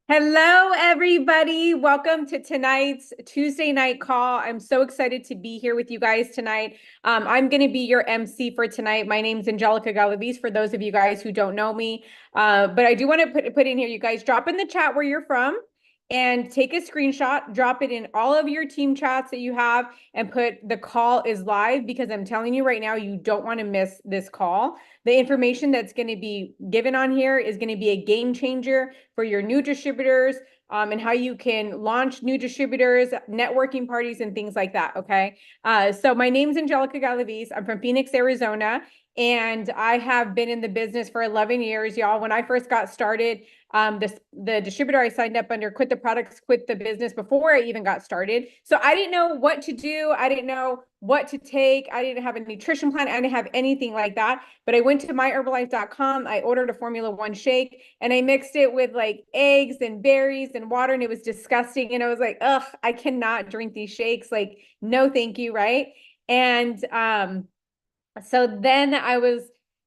Hello, everybody. Welcome to tonight's Tuesday night call. I'm so excited to be here with you guys tonight. I'm going to be your MC for tonight. My name's Angelica Galaviz, for those of you guys who don't know me. But I do want to put in here, you guys drop in the chat where you're from and take a screenshot, drop it in all of your team chats that you have and put the call is live, because I'm telling you right now, you don't want to miss this call. The information that's going to be given on here is going to be a game changer for your new distributors, and how you can launch new distributors, networking parties, and things like that. Okay. So my name's Angelica Galaviz. I'm from Phoenix, Arizona, and I have been in the business for 11 years, y'all. When I first got started, the distributor I signed up under quit the products, quit the business before I even got started. So I didn't know what to do. I didn't know what to take. I didn't have a nutrition plan. I didn't have anything like that. But I went to myherbalife.com. I ordered a Formula One shake and I mixed it with like eggs and berries and water, and it was disgusting. And I was like, ugh, I cannot drink these shakes. Like, no, thank you. Right. And so then I was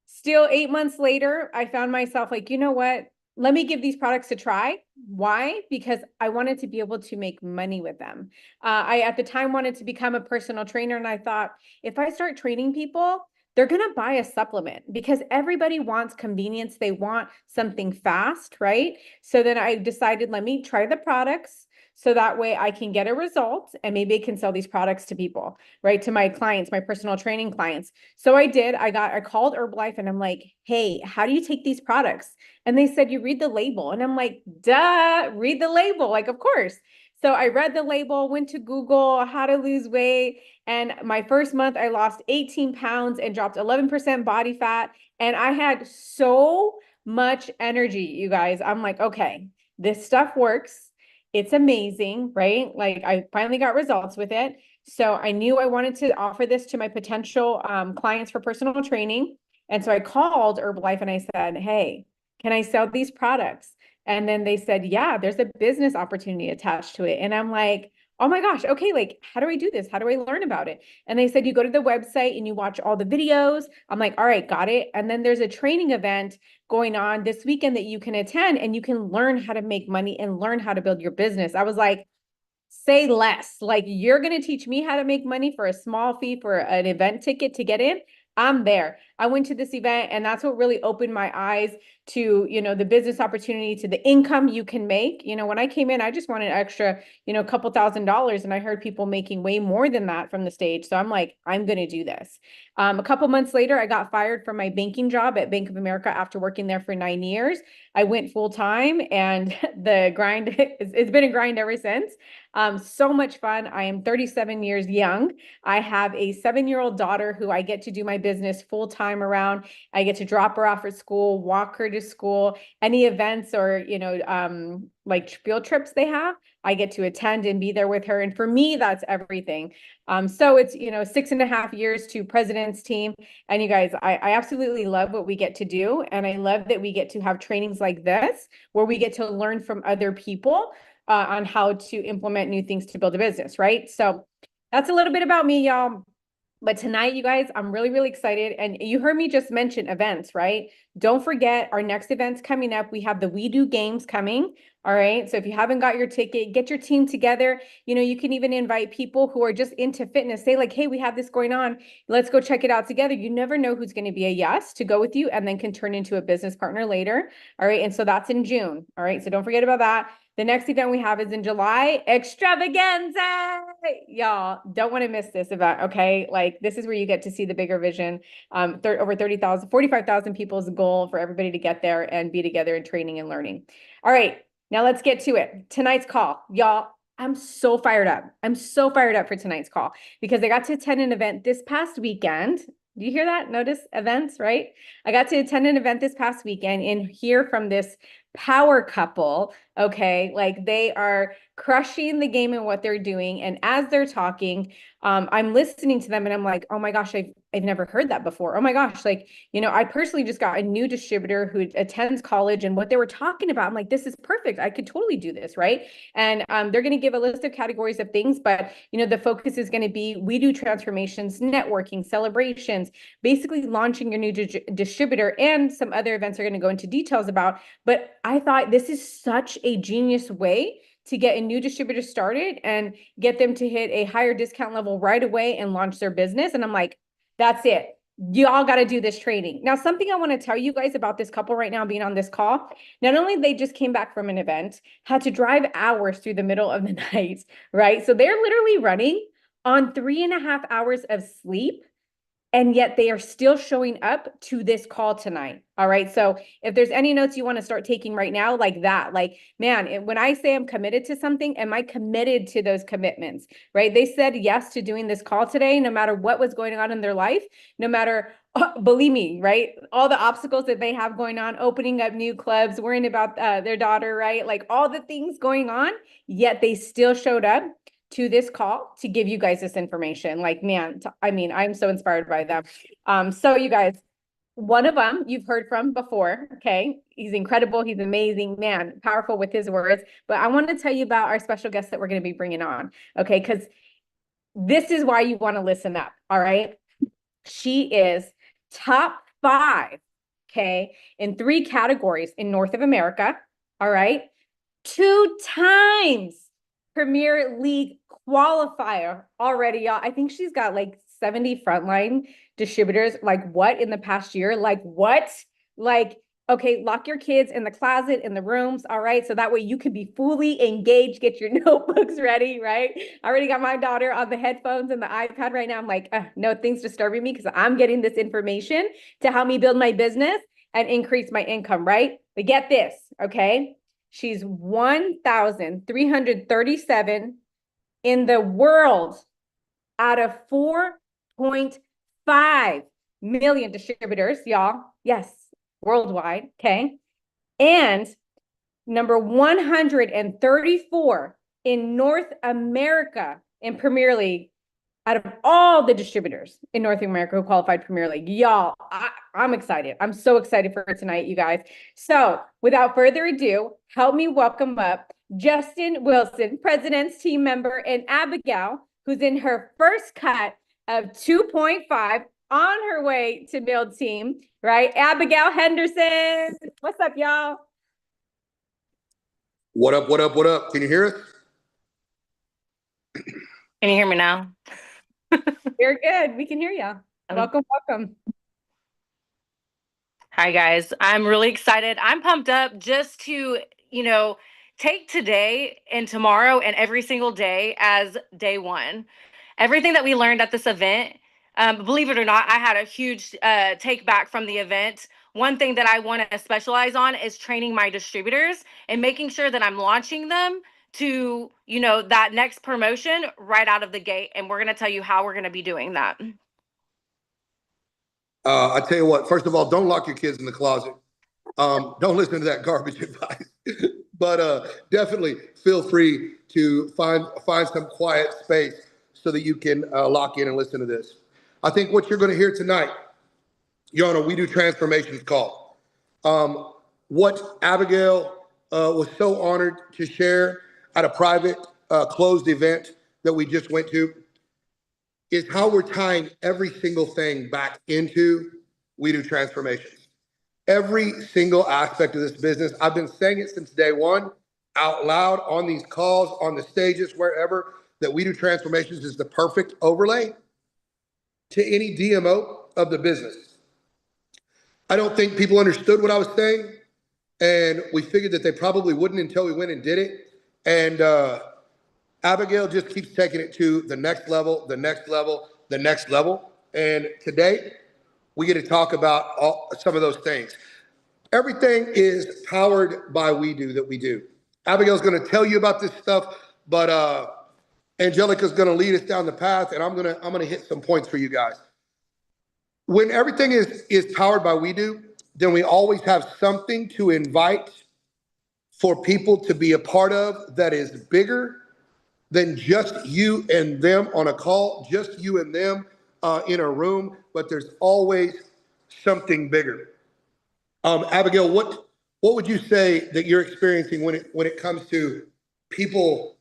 still 8 months later, I found myself like, you know what? Let me give these products a try. Why? Because I wanted to be able to make money with them. I, at the time, wanted to become a personal trainer. And I thought, if I start training people, they're going to buy a supplement because everybody wants convenience. They want something fast, right? So then I decided, let me try the products so that way I can get a result and maybe I can sell these products to people, right? To my clients, my personal training clients. So I did. I called Herbalife and I'm like, hey, how do you take these products? And they said, you read the label. And I'm like, duh, read the label. Like, of course. So I read the label, went to Google, how to lose weight. And my first month, I lost 18 pounds and dropped 11% body fat. And I had so much energy, you guys. I'm like, okay, this stuff works. It's amazing, right? Like I finally got results with it. So I knew I wanted to offer this to my potential clients for personal training. And so I called Herbalife and I said, hey, can I sell these products? And then they said, yeah, there's a business opportunity attached to it. And I'm like, oh my gosh, okay, like, how do I do this? How do I learn about it? And they said, you go to the website and you watch all the videos. I'm like, all right, got it. And then there's a training event going on this weekend that you can attend and you can learn how to make money and learn how to build your business. I was like, say less. Like, you're going to teach me how to make money for a small fee for an event ticket to get in. I'm there. I went to this event and that's what really opened my eyes to, the business opportunity, to the income you can make. When I came in, I just wanted extra, a couple $1,000s, and I heard people making way more than that from the stage. So I'm like, I'm going to do this. A couple months later, I got fired from my banking job at Bank of America after working there for 9 years. I went full time and the grind, it's been a grind ever since. So much fun. I am 37 years young. I have a 7-year-old daughter who I get to do my business full time around. I get to drop her off at school, walk her to school, any events or, like field trips they have, I get to attend and be there with her. And for me, that's everything. So it's, 6.5 years to president's team. And you guys, I absolutely love what we get to do. And I love that we get to have trainings like this, where we get to learn from other people on how to implement new things to build a business, right? So that's a little bit about me, y'all. But tonight, you guys, I'm really, really excited. And you heard me just mention events, right? Don't forget our next event's coming up. We have the We Do Games coming. All right. So if you haven't got your ticket, get your team together. You can even invite people who are just into fitness. Say like, hey, we have this going on. Let's go check it out together. You never know who's going to be a yes to go with you and then can turn into a business partner later. All right. And so that's in June. All right. So don't forget about that. The next event we have is in July, Extravaganza. Y'all don't want to miss this event, okay? Like, this is where you get to see the bigger vision. Over 30,000, 45,000 people's goal for everybody to get there and be together in training and learning. All right, now let's get to it. Tonight's call, y'all. I'm so fired up. I'm so fired up for tonight's call because I got to attend an event this past weekend. Do you hear that? Notice events, right? I got to attend an event this past weekend and hear from this power couple. Okay, like they are crushing the game in what they're doing. And as they're talking, I'm listening to them and I'm like, oh my gosh, I've never heard that before. Oh my gosh. Like, I personally just got a new distributor who attends college, and what they were talking about, I'm like, this is perfect. I could totally do this. Right. And they're going to give a list of categories of things, but the focus is going to be, we do transformations, networking, celebrations, basically launching your new distributor, and some other events are going to go into details about. But I thought this is such a genius way to get a new distributor started and get them to hit a higher discount level right away and launch their business. And I'm like, that's it. You all got to do this training. Now, something I want to tell you guys about this couple right now being on this call, not only they just came back from an event, had to drive hours through the middle of the night, right? So they're literally running on 3.5 hours of sleep, and yet they are still showing up to this call tonight. All right. So if there's any notes you want to start taking right now, like that, like, man, when I say I'm committed to something, am I committed to those commitments? Right. They said yes to doing this call today, no matter what was going on in their life, no matter, believe me, right, all the obstacles that they have going on, opening up new clubs, worrying about their daughter, right, like all the things going on, yet they still showed up to this call to give you guys this information. Like, man, I mean, I'm so inspired by them. So you guys, one of them you've heard from before, okay? He's incredible. He's amazing, man, powerful with his words. But I want to tell you about our special guest that we're going to be bringing on, okay? Because this is why you want to listen up, all right? She is top 5, okay, in 3 categories in North of America, all right? 2 times Premier League qualifier already, y'all. I think she's got like 70 frontline distributors. Like, what, in the past year? Like, what? Like, okay, lock your kids in the closet, in the rooms, all right? So that way you can be fully engaged, get your notebooks ready, right? I already got my daughter on the headphones and the iPad right now. I'm like, no, things disturbing me, because I'm getting this information to help me build my business and increase my income, right? But get this, okay? She's 1,337 in the world out of 4.5 million distributors, y'all. Yes, worldwide, okay? And number 134 in North America in Premier League out of all the distributors in North America who qualified Premier League. Y'all, I'm excited. I'm so excited for tonight, you guys. So without further ado, help me welcome up Justin Wilson, President's team member, and Abigail, who's in her first cut of 2.5 on her way to build team, right? Abigail Henderson. What's up, y'all? What up, what up, what up? Can you hear us? Can you hear me now? You're good. We can hear you. Welcome, welcome. Hi, guys. I'm really excited. I'm pumped up just to, take today and tomorrow and every single day as day one. Everything that we learned at this event, believe it or not, I had a huge take back from the event. One thing that I want to specialize on is training my distributors and making sure that I'm launching them to, that next promotion right out of the gate. And we're going to tell you how we're going to be doing that. I tell you what, first of all, don't lock your kids in the closet. Don't listen to that garbage advice. But definitely feel free to find some quiet space so that you can lock in and listen to this. I think what you're going to hear tonight, you're on a We Do Transformations call. What Abigail was so honored to share at a private closed event that we just went to is how we're tying every single thing back into We Do Transformations. Every single aspect of this business, I've been saying it since day one, out loud, on these calls, on the stages, wherever, that We Do Transformations is the perfect overlay to any DMO of the business. I don't think people understood what I was saying, and we figured that they probably wouldn't until we went and did it. And Abigail just keeps taking it to the next level, the next level, the next level. And today, we get to talk about some of those things. Everything is powered by We Do that we do. Abigail's going to tell you about this stuff, but Angelica's going to lead us down the path, and I'm going to hit some points for you guys. When everything is powered by We Do, then we always have something to invite for people to be a part of that is bigger than just you and them on a call, just you and them in a room, but there's always something bigger. Abigail, what would you say that you're experiencing when it comes to people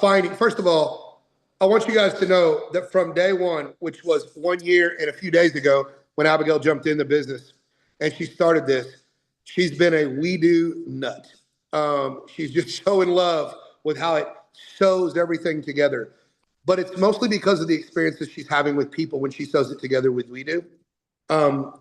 finding? First of all, I want you guys to know that from day one, which was 1 year and a few days ago, when Abigail jumped in the business and she started this, she's been a We Do nut. She's just so in love with how it sews everything together. But it's mostly because of the experiences she's having with people when she sews it together with We Do.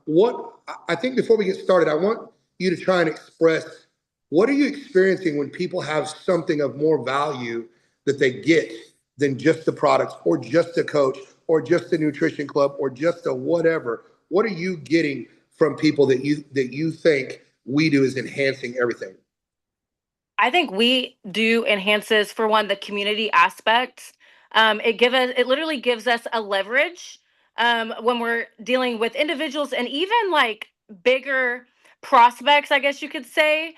What I think before we get started, I want you to try and express, what are you experiencing when people have something of more value that they get than just the products or just a coach or just a nutrition club or just a whatever? What are you getting from people that you think We Do is enhancing everything? I think We Do enhances, for one, the community aspect. It literally gives us a leverage when we're dealing with individuals and even like bigger prospects, I guess you could say.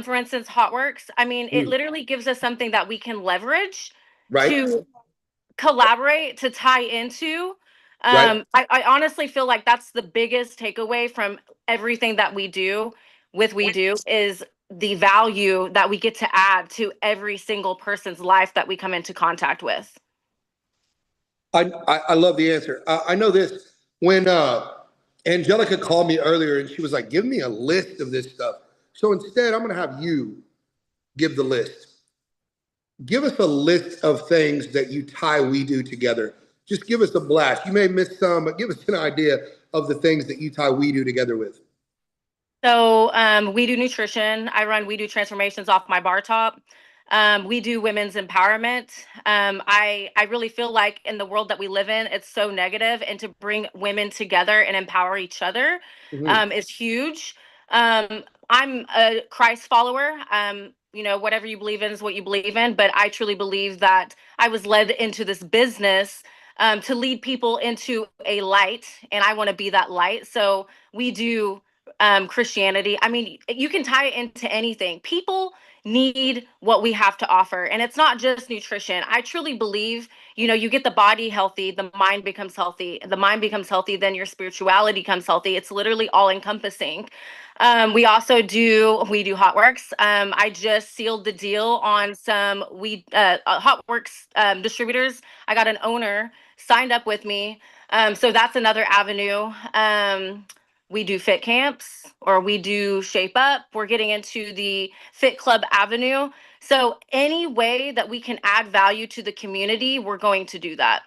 For instance, HotWorks. I mean, it literally gives us something that we can leverage Right, to collaborate, to tie into. right. I honestly feel like that's the biggest takeaway from everything that we do with We Do is the value that we get to add to every single person's life that we come into contact with. I love the answer. I know this. When Angelica called me earlier and she was like, give me a list of this stuff. So instead, I'm going to have you give the list. Give us a list of things that you tie We Do together. Just give us a blast. You may miss some, but give us an idea of the things that you tie We Do together with. So We Do Nutrition. I run We Do Transformations off my bar top. We do women's empowerment. I really feel like in the world that we live in, it's so negative, and to bring women together and empower each other is huge. I'm a Christ follower. Whatever you believe in is what you believe in, but I truly believe that I was led into this business to lead people into a light, and I want to be that light. So We Do Christianity. I mean, you can tie it into anything. People need what we have to offer, and it's not just nutrition. I truly believe, you get the body healthy, the mind becomes healthy. The mind becomes healthy, then your spirituality becomes healthy. It's literally all encompassing. We do HotWorks. I just sealed the deal on some HotWorks distributors. I got an owner signed up with me. So that's another avenue. We do fit camps, or we do Shape Up. We're getting into the Fit Club avenue. So any way that we can add value to the community, we're going to do that.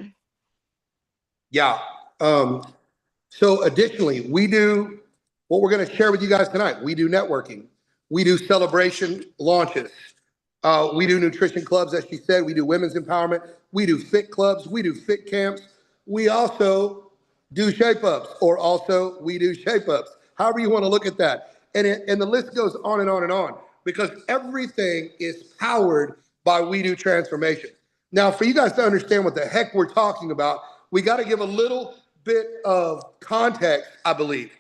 Yeah. So additionally, we do what we're going to share with you guys tonight. We do networking. We do celebration launches. We do nutrition clubs, as she said. We do women's empowerment. We do fit clubs. We do fit camps. We also do shape ups, or also We Do shape ups, however you want to look at that. And the list goes on and on and on, because everything is powered by We Do transformation. Now, for you guys to understand what the heck we're talking about, we got to give a little bit of context, I believe,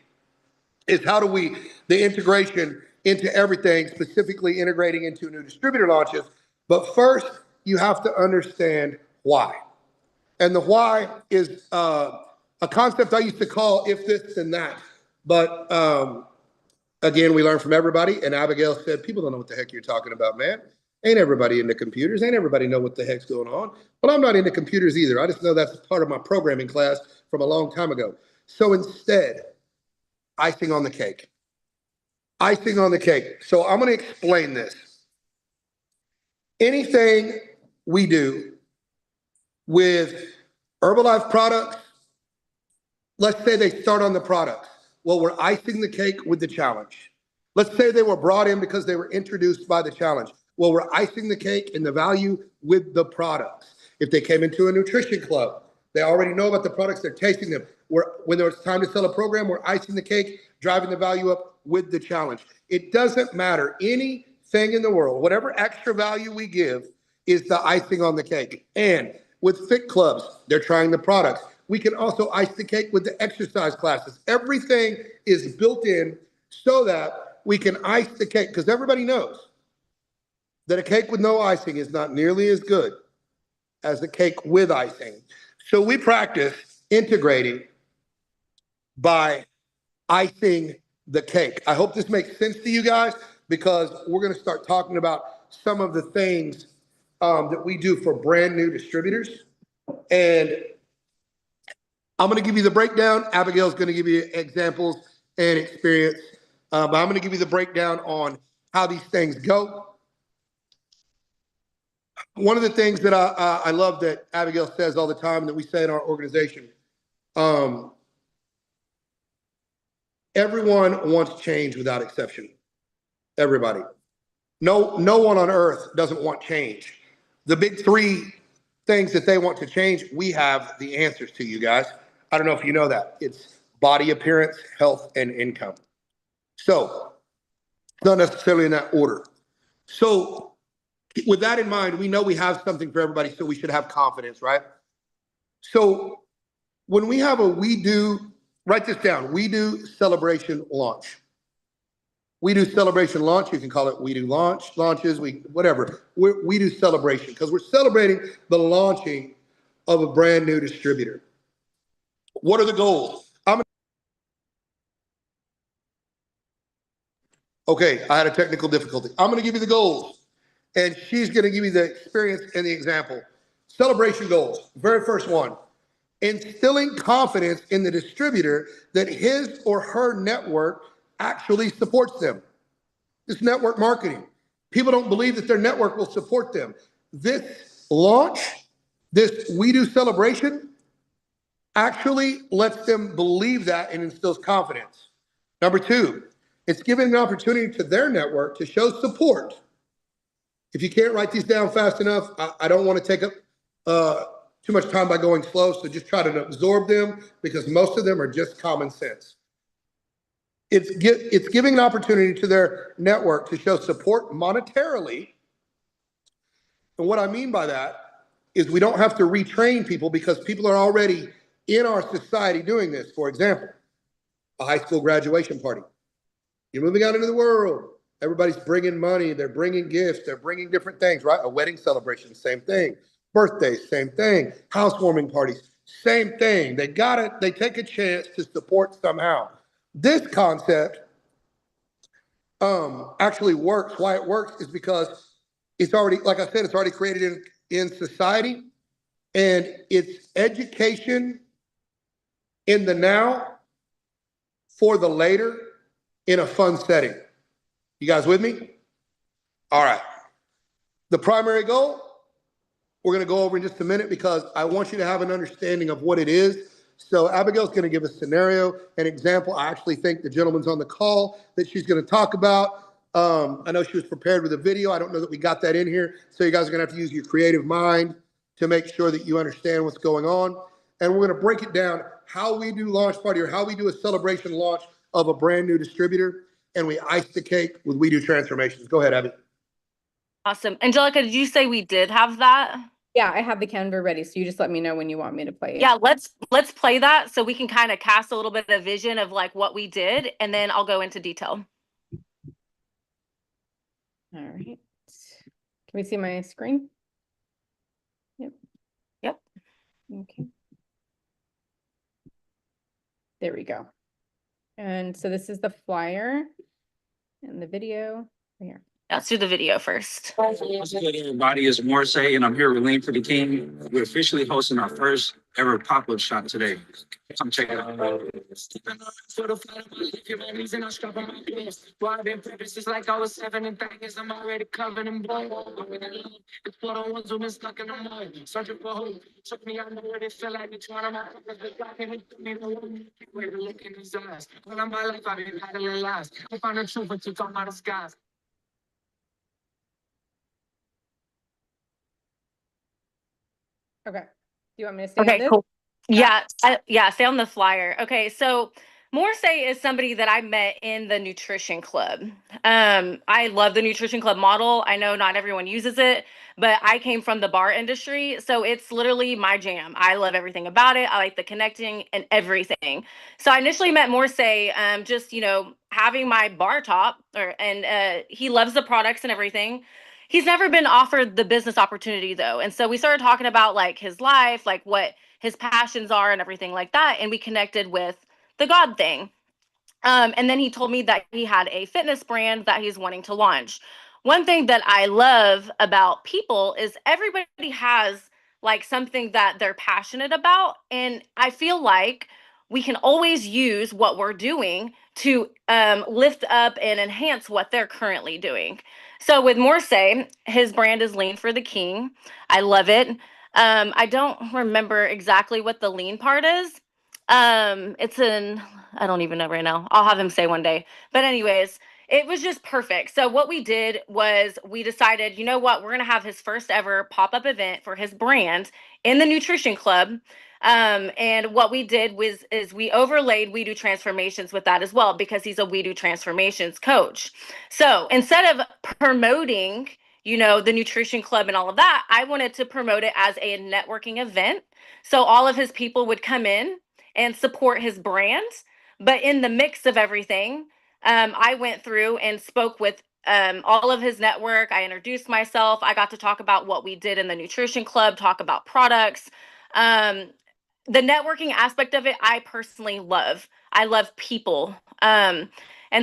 is the integration into everything, specifically integrating into new distributor launches. But first, you have to understand why. And the why is a concept I used to call if this, then that. But again, we learn from everybody. And Abigail said, people don't know what the heck you're talking about, man. Ain't everybody into computers. Ain't everybody know what the heck's going on. Well, I'm not into computers either. I just know that's part of my programming class from a long time ago. So instead, icing on the cake. Icing on the cake. So I'm going to explain this. Anything we do with Herbalife products, let's say they start on the products. Well, we're icing the cake with the challenge. Let's say they were brought in because they were introduced by the challenge. Well, we're icing the cake and the value with the products. If they came into a nutrition club, they already know about the products, they're tasting them. When it's time to sell a program, we're icing the cake, driving the value up with the challenge. It doesn't matter. Anything in the world, whatever extra value we give is the icing on the cake. And with fit clubs, they're trying the products. We can also ice the cake with the exercise classes. Everything is built in so that we can ice the cake, because everybody knows that a cake with no icing is not nearly as good as a cake with icing. So we practice integrating by icing the cake. I hope this makes sense to you guys because we're going to start talking about some of the things that we do for brand new distributors. And I'm going to give you the breakdown. Abigail's going to give you examples and experience. But I'm going to give you the breakdown on how these things go. One of the things that I love that Abigail says all the time and that we say in our organization, everyone wants change without exception. Everybody. No one on earth doesn't want change. The big three things that they want to change, we have the answers to, you guys. I don't know if you know that. It's body appearance, health, and income. So, not necessarily in that order. So, with that in mind, we know we have something for everybody, so we should have confidence, right? So, when we have we do, write this down, we do celebration launch. We do celebration launch. You can call it we do launches, whatever. We do celebration because we're celebrating the launching of a brand new distributor. What are the goals? Okay, I had a technical difficulty. I'm going to give you the goals, and she's going to give you the experience and the example. Celebration goals. Very first one, instilling confidence in the distributor that his or her network actually supports them. This network marketing. People don't believe that their network will support them. This launch, this We Do celebration, actually lets them believe that and instills confidence. Number two, it's giving an opportunity to their network to show support. If you can't write these down fast enough, I don't want to take up too much time by going slow, so just try to absorb them because most of them are just common sense. It's giving an opportunity to their network to show support monetarily. And what I mean by that is we don't have to retrain people because people are already in our society doing this. For example, a high school graduation party. You're moving out into the world. Everybody's bringing money. They're bringing gifts. They're bringing different things, right? A wedding celebration, same thing. Birthdays, same thing. Housewarming parties, same thing. They take a chance to support somehow. This concept actually works. Why it works is because it's already, like I said, it's already created in society, and it's education in the now for the later in a fun setting. You guys with me? All right. The primary goal, we're going to go over in just a minute because I want you to have an understanding of what it is. So Abigail's going to give a scenario, an example. I actually think the gentleman's on the call that she's going to talk about. I know she was prepared with a video. I don't know that we got that in here. So you guys are going to have to use your creative mind to make sure that you understand what's going on. And we're going to break it down how we do launch party or how we do a celebration launch of a brand new distributor. And we ice the cake with We Do transformations. Go ahead, Abby. Awesome. Angelica, did you say we did have that? Yeah, I have the Canva ready, so you just let me know when you want me to play it. Yeah, let's play that so we can kind of cast a little bit of vision of like what we did, and then I'll go into detail. All right. Can we see my screen? Yep. Yep. Okay. There we go. And so this is the flyer and the video here. Let's do the video first. What's good, everybody? It's Morsay, and I'm here with Lean for the King. We're officially hosting our first ever pop-up shop today. Come check it out. Like I was 7 and things, I'm already covered in blood. It's for the ones who've been stuck in the mud, searching for hope. Took me out where they feel like it's one of my way to look in his eyes. All of my life I've been battling lies. I found the truth, but you come out of skies. Okay. Do you want me to stay on Okay, this? cool. Yeah, stay on the flyer. Okay, so Morsay is somebody that I met in the nutrition club. I love the nutrition club model. I know not everyone uses it, but I came from the bar industry, so it's literally my jam. I love everything about it. I like the connecting and everything. So I initially met Morsay, just having my bar top, and he loves the products and everything. He's never been offered the business opportunity though. And so we started talking about like his life, like what his passions are and everything like that. And we connected with the God thing. And then he told me that he had a fitness brand that he's wanting to launch. One thing that I love about people is everybody has like something that they're passionate about. And I feel like we can always use what we're doing to lift up and enhance what they're currently doing. So with Morsay, his brand is Lean for the King. I love it. I don't remember exactly what the lean part is. It's in, I don't even know right now. I'll have him say one day. But anyways, it was just perfect. So what we did was we decided, you know what, we're going to have his first ever pop-up event for his brand in the Nutrition Club. And what we did is we overlaid We Do Transformations with that as well, because he's a We Do Transformations coach. So instead of promoting, the Nutrition Club and all of that, I wanted to promote it as a networking event. So all of his people would come in and support his brand. But in the mix of everything, I went through and spoke with all of his network. I introduced myself. I got to talk about what we did in the Nutrition Club, talk about products. The networking aspect of it, I personally love. I love people. And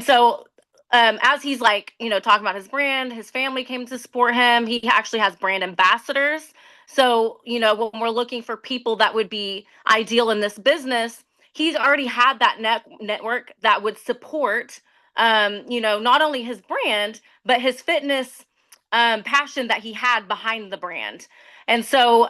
so as he's talking about his brand, his family came to support him. He actually has brand ambassadors. So, when we're looking for people that would be ideal in this business, he's already had that network that would support, not only his brand, but his fitness passion that he had behind the brand. And so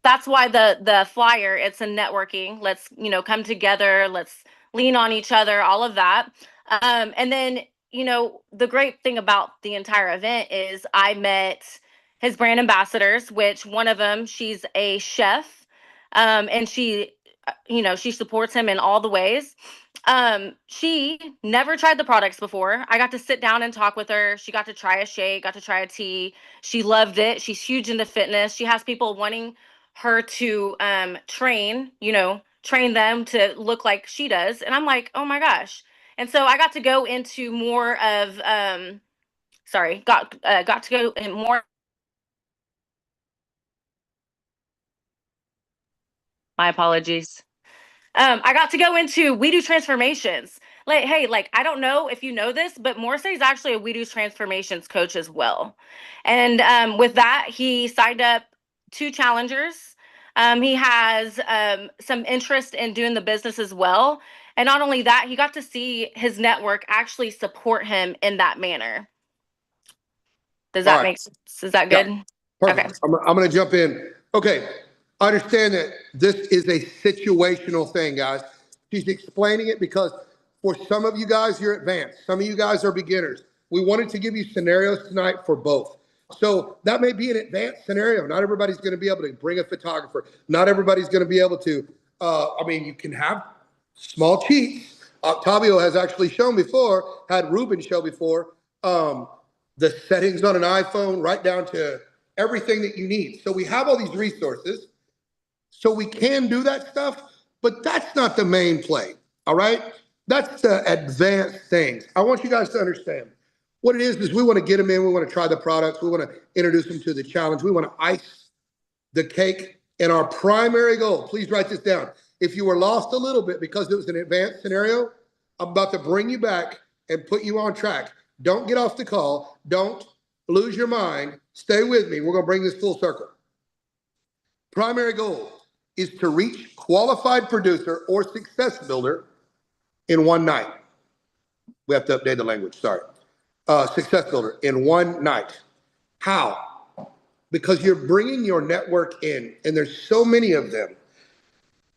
that's why the flyer, it's a networking. Let's, come together. Let's lean on each other, all of that. And then, the great thing about the entire event is I met his brand ambassadors, which one of them, she's a chef, and she supports him in all the ways. She never tried the products before. I got to sit down and talk with her. She got to try a shake, got to try a tea. She loved it. She's huge into fitness. She has people wanting her to train them to look like she does. And I'm like, oh my gosh. And so I got to go into more of got to go in more. My apologies. I got to go into We Do Transformations. I don't know if you know this, but Morsay is actually a We Do Transformations coach as well. And with that, he signed up 2 challengers. He has some interest in doing the business as well. And not only that, he got to see his network actually support him in that manner. Does that make sense? Is that good? Yeah. Perfect. Okay. I'm going to jump in. Okay. Understand that this is a situational thing, guys. She's explaining it because for some of you guys, you're advanced. Some of you guys are beginners. We wanted to give you scenarios tonight for both. So that may be an advanced scenario. Not everybody's going to be able to bring a photographer. Not everybody's going to be able to, you can have small cheats. Octavio has actually shown before, had Ruben show before, the settings on an iPhone, right down to everything that you need. So we have all these resources. So we can do that stuff, but that's not the main play, all right? That's the advanced things. I want you guys to understand. What it is we want to get them in. We want to try the products. We want to introduce them to the challenge. We want to ice the cake. And our primary goal, please write this down. If you were lost a little bit because it was an advanced scenario, I'm about to bring you back and put you on track. Don't get off the call. Don't lose your mind. Stay with me. We're going to bring this full circle. Primary goal is to reach qualified producer or success builder in one night. We have to update the language, sorry. Success builder in one night. How? Because you're bringing your network in, and there's so many of them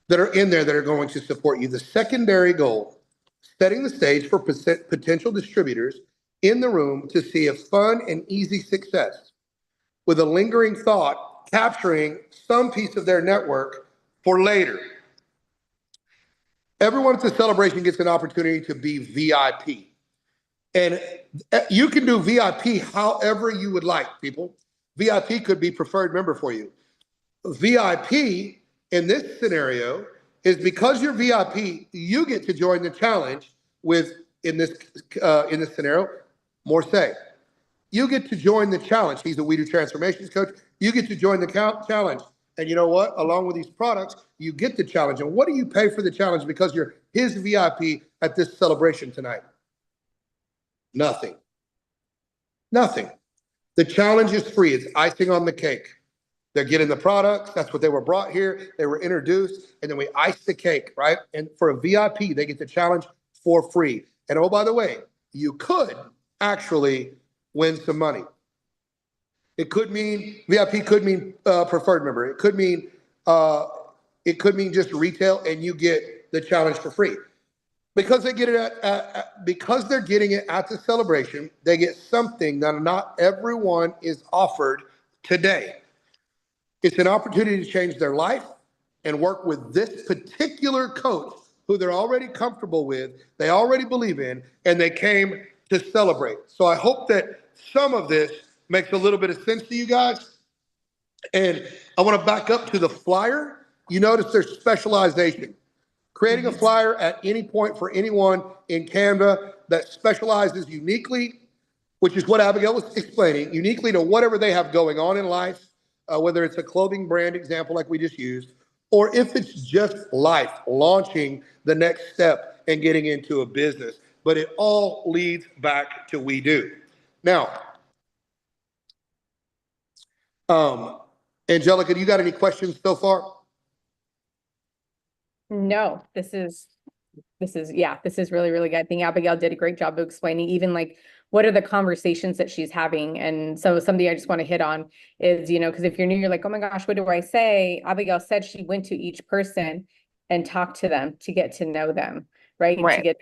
that are in there that are going to support you. The secondary goal, setting the stage for potential distributors in the room to see a fun and easy success with a lingering thought, capturing some piece of their network for later. Everyone at the celebration gets an opportunity to be VIP. And you can do VIP however you would like, people. VIP could be preferred member for you. VIP in this scenario is because you're VIP, you get to join the challenge with, in this scenario, Morsay. You get to join the challenge. He's a We Do Transformations coach. You get to join the challenge And you know what? Along with these products, you get the challenge. And what do you pay for the challenge because you're his VIP at this celebration tonight? Nothing. Nothing. The challenge is free. It's icing on the cake. They're getting the products. That's what they were brought here. They were introduced, and then we ice the cake, right? And for a VIP, they get the challenge for free. And oh, by the way, you could actually win some money. It could mean VIP could mean preferred member. It could mean just retail, and you get the challenge for free. Because they get it because they're getting it at the celebration, they get something that not everyone is offered today. It's an opportunity to change their life and work with this particular coach who they're already comfortable with, they already believe in, and they came to celebrate. So I hope that some of this makes a little bit of sense to you guys. And I want to back up to the flyer. You notice there's specialization. Creating a flyer at any point for anyone in Canva that specializes uniquely, which is what Abigail was explaining, uniquely to whatever they have going on in life, whether it's a clothing brand example like we just used, or if it's just life, launching the next step and getting into a business. But it all leads back to We Do. Now, Angelica, do you got any questions so far? No, this is really, really good. I think Abigail did a great job of explaining even like what are the conversations that she's having. And so something I just want to hit on is, because if you're new, you're like, oh my gosh, what do I say? Abigail said she went to each person and talked to them to get to know them, right? Right.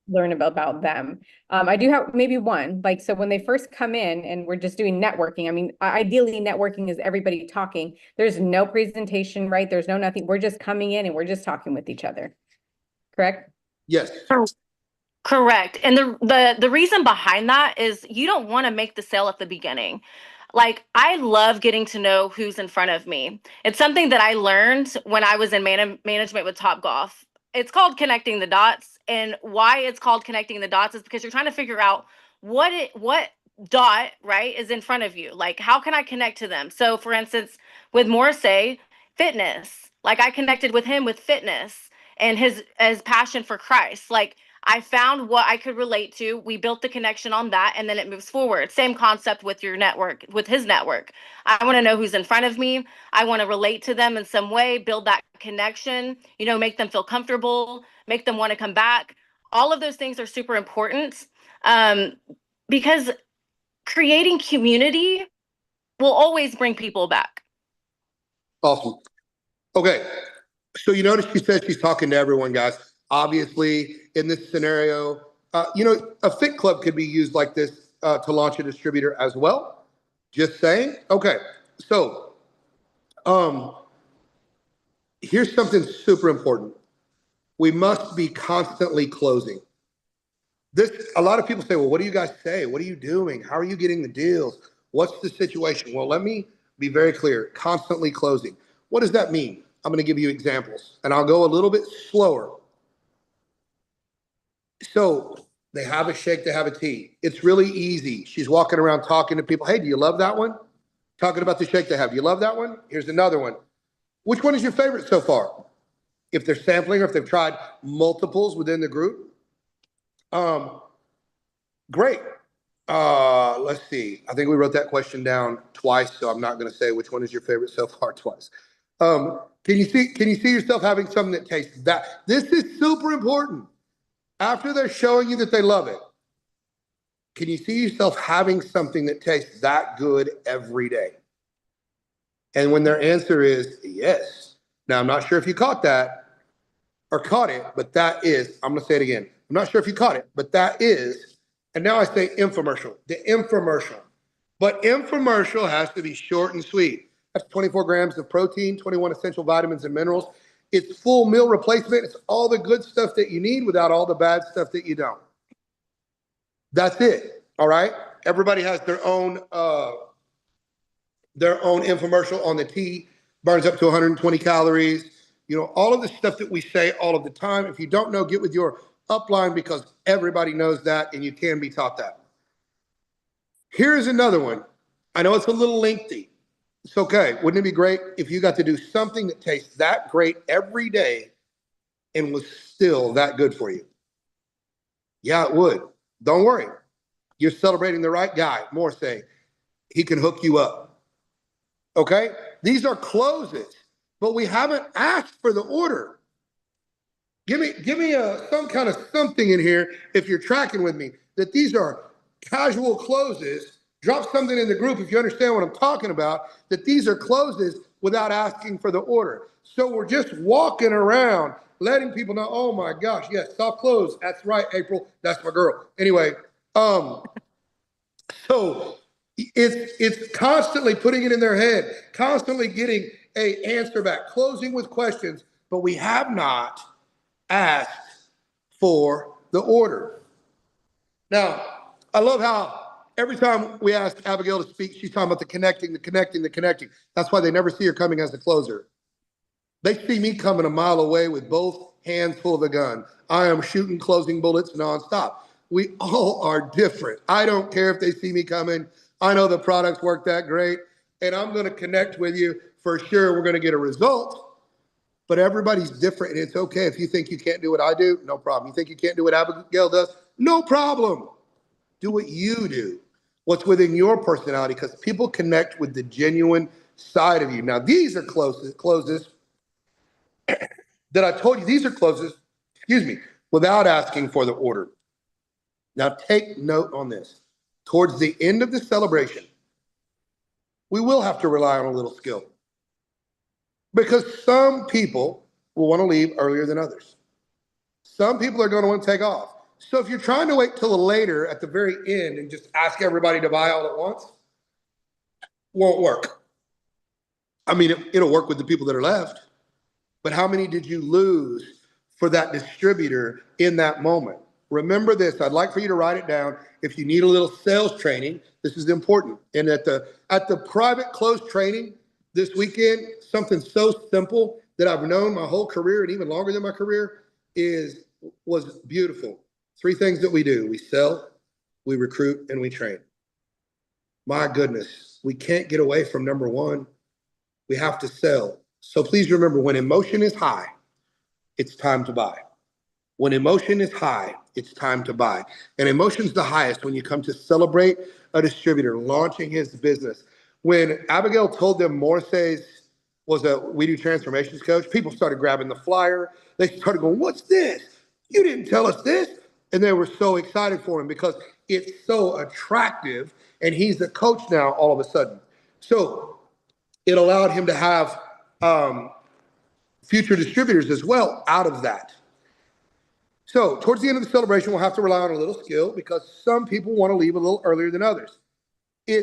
Learn about them. I do have maybe one, like, so when they first come in and we're just doing networking, I mean, ideally networking is everybody talking. There's no presentation, right? There's no nothing. We're just coming in and we're just talking with each other. Correct? Yes. Correct. And the reason behind that is you don't want to make the sale at the beginning. Like, I love getting to know who's in front of me. It's something that I learned when I was in management with Topgolf. It's called connecting the dots. And why it's called connecting the dots is because you're trying to figure out what dot, right, is in front of you. Like, how can I connect to them? So for instance, with Morrissey, fitness, like I connected with him with fitness and his passion for Christ. Like, I found what I could relate to. We built the connection on that, and then it moves forward. Same concept with your network, with his network. I want to know who's in front of me. I want to relate to them in some way, build that connection, make them feel comfortable, make them want to come back. All of those things are super important because creating community will always bring people back. Awesome. Okay. So you notice she said she's talking to everyone, guys. Obviously, in this scenario, a fit club could be used like this to launch a distributor as well. Just saying. Okay. So here's something super important. We must be constantly closing. A lot of people say, well, what do you guys say? What are you doing? How are you getting the deals? What's the situation? Well, let me be very clear. Constantly closing. What does that mean? I'm going to give you examples, and I'll go a little bit slower. So they have a shake, they have a tea. It's really easy. She's walking around talking to people. Hey, do you love that one? Talking about the shake they have. Do you love that one? Here's another one. Which one is your favorite so far? If they're sampling or if they've tried multiples within the group. Great. Let's see. I think we wrote that question down twice, so I'm not going to say which one is your favorite so far twice. Can you see yourself having something that tastes that? This is super important. After they're showing you that they love it, can you see yourself having something that tastes that good every day? And when their answer is yes. Now, I'm not sure if you caught that or caught it, but that is, I'm going to say it again. I'm not sure if you caught it, but that is, and now I say infomercial, the infomercial. But infomercial has to be short and sweet. That's 24 grams of protein, 21 essential vitamins and minerals. It's full meal replacement. It's all the good stuff that you need without all the bad stuff that you don't. That's it. All right. Everybody has their own infomercial on the tea. Burns up to 120 calories. All of the stuff that we say all of the time. If you don't know, get with your upline because everybody knows that and you can be taught that. Here's another one. I know it's a little lengthy, It's okay. Wouldn't it be great if you got to do something that tastes that great every day and was still that good for you? Yeah, it would. Don't worry. You're celebrating the right guy. More say he can hook you up. Okay? These are closes, but we haven't asked for the order. Give me some kind of something in here if you're tracking with me that these are casual closes. Drop something in the group if you understand what I'm talking about, that these are closes without asking for the order. So we're just walking around letting people know, oh my gosh, yes, soft close. That's right, April. That's my girl. Anyway, so it's constantly putting it in their head, constantly getting a answer back, closing with questions, but we have not asked for the order. Now, I love how every time we ask Abigail to speak, she's talking about the connecting, the connecting, the connecting. That's why they never see her coming as a closer. They see me coming a mile away with both hands full of the gun. I am shooting closing bullets nonstop. We all are different. I don't care if they see me coming. I know the products work that great, and I'm going to connect with you for sure. We're going to get a result, but everybody's different, and it's okay if you think you can't do what I do. No problem. You think you can't do what Abigail does? No problem. Do what you do, what's within your personality, because people connect with the genuine side of you. Now, these are closes that I told you, these are closes, excuse me, without asking for the order. Now, take note on this. Towards the end of the celebration, we will have to rely on a little skill because some people will want to leave earlier than others. Some people are going to want to take off. So if you're trying to wait till later at the very end and just ask everybody to buy all at once, won't work. I mean, it'll work with the people that are left, but how many did you lose for that distributor in that moment? Remember this. I'd like for you to write it down. If you need a little sales training, this is important. And at the private close training this weekend, something so simple that I've known my whole career and even longer than my career was beautiful. 3 things that we do: we sell, we recruit, and we train. My goodness, we can't get away from number 1. We have to sell. So please remember, when emotion is high, it's time to buy. When emotion is high, it's time to buy. And emotion's the highest when you come to celebrate a distributor launching his business. When Abigail told them Morse's was a We Do Transformations coach, people started grabbing the flyer. They started going, what's this? You didn't tell us this. And they were so excited for him because it's so attractive. And he's the coach now all of a sudden. So it allowed him to have future distributors as well out of that. So towards the end of the celebration, we'll have to rely on a little skill because some people want to leave a little earlier than others. You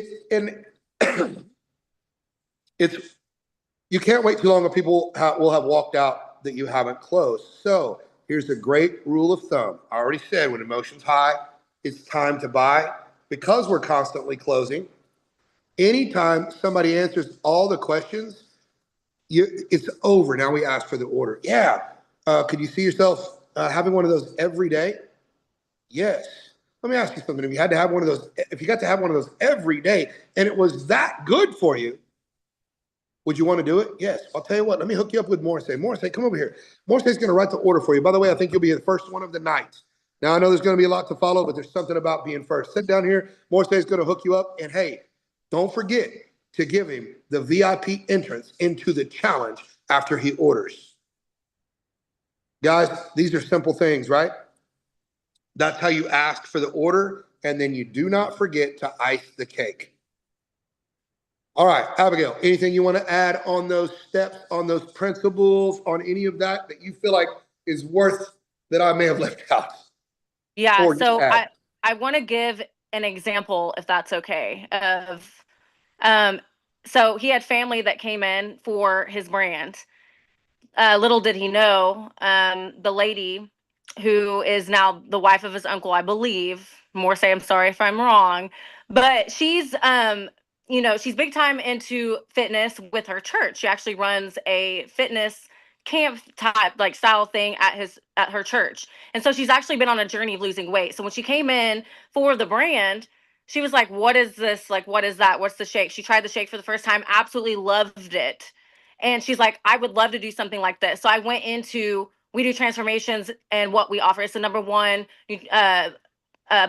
can't wait too long or people will have walked out that you haven't closed. So here's a great rule of thumb. I already said when emotion's high, it's time to buy. Because we're constantly closing, anytime somebody answers all the questions, it's over. Now we ask for the order. Yeah. Could you see yourself having one of those every day? Yes. Let me ask you something. If you got to have one of those every day and it was that good for you, would you want to do it? Yes. I'll tell you what, let me hook you up with Morse. Morse, come over here. Morse is going to write the order for you. By the way, I think you'll be the first one of the night. Now, I know there's going to be a lot to follow, but there's something about being first. Sit down here. Morse is going to hook you up. And hey, don't forget to give him the VIP entrance into the challenge after he orders. Guys, these are simple things, right? That's how you ask for the order. And then you do not forget to ice the cake. All right, Abigail, anything you want to add on those steps, on those principles, on any of that you feel like is worth that I may have left out? Yeah, so I want to give an example, if that's okay, of so he had family that came in for his brand. Little did he know, the lady who is now the wife of his uncle, I believe, more say I'm sorry if I'm wrong, but she's she's big time into fitness with her church. She actually runs a fitness camp type like style thing at her church. And so she's actually been on a journey of losing weight. So when she came in for the brand, She was like, what is this? Like, what is that? What's the shake? She tried the shake for the first time, absolutely loved it. And she's like, I would love to do something like this. So I went into, we do transformations, and what we offer is the #1